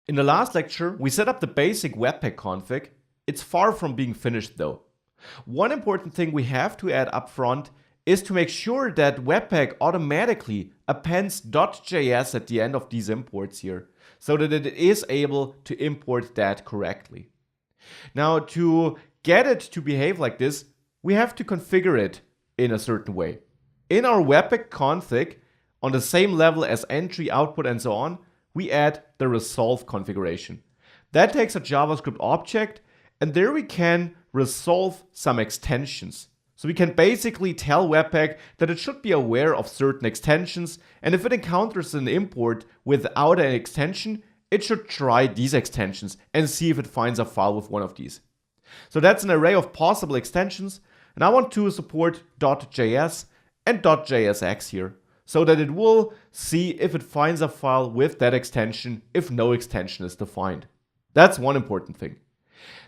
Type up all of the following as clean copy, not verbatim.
In the last lecture, we set up the basic Webpack config. It's far from being finished though. One important thing we have to add up front is to make sure that Webpack automatically appends .js at the end of these imports here, so that it is able to import that correctly. Now, to get it to behave like this, we have to configure it in a certain way. In our Webpack config, on the same level as entry, output, and so on, we add the resolve configuration. That takes a JavaScript object, and there we can resolve some extensions. So we can basically tell Webpack that it should be aware of certain extensions, and if it encounters an import without an extension, it should try these extensions and see if it finds a file with one of these. So that's an array of possible extensions, and I want to support .js and .jsx here, so that it will see if it finds a file with that extension if no extension is defined. That's one important thing.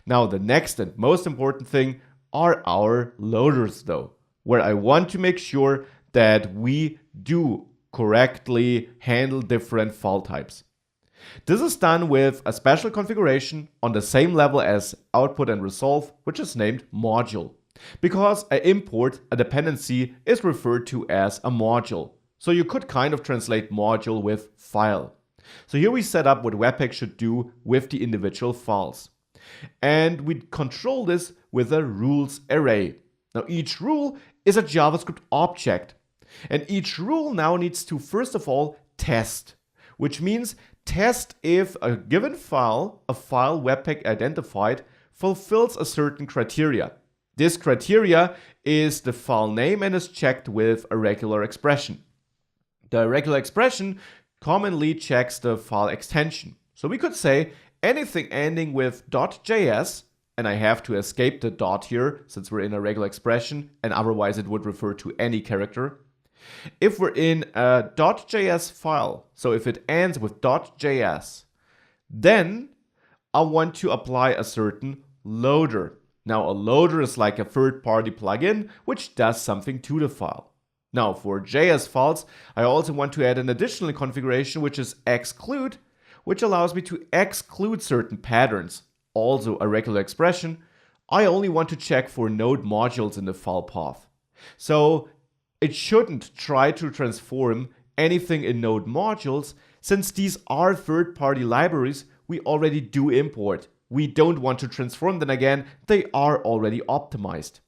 Now the next and most important thing are our loaders though, where I want to make sure that we do correctly handle different file types. This is done with a special configuration on the same level as output and resolve, which is named module, because an import, a dependency, is referred to as a module. So you could kind of translate module with file. So here we set up what Webpack should do with the individual files. And we control this with a rules array. Now each rule is a JavaScript object. And each rule now needs to first of all test, which means test if a given file, a file Webpack identified, fulfills a certain criteria. This criteria is the file name and is checked with a regular expression. The regular expression commonly checks the file extension. So we could say anything ending with .js, and I have to escape the dot here since we're in a regular expression, and otherwise it would refer to any character. If we're in a .js file, so if it ends with .js, then I want to apply a certain loader. Now a loader is like a third-party plugin which does something to the file. Now for JS files, I also want to add an additional configuration which is exclude, which allows me to exclude certain patterns. Also a regular expression. I only want to check for node modules in the file path. So it shouldn't try to transform anything in node modules, since these are third-party libraries we already do import. We don't want to transform them again, they are already optimized.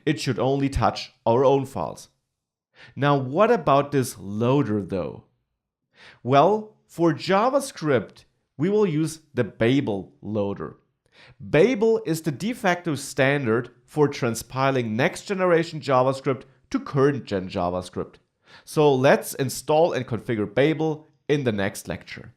It should only touch our own files. Now what about this loader though? Well, for JavaScript, we will use the Babel loader. Babel is the de facto standard for transpiling next generation JavaScript to current gen JavaScript. So let's install and configure Babel in the next lecture.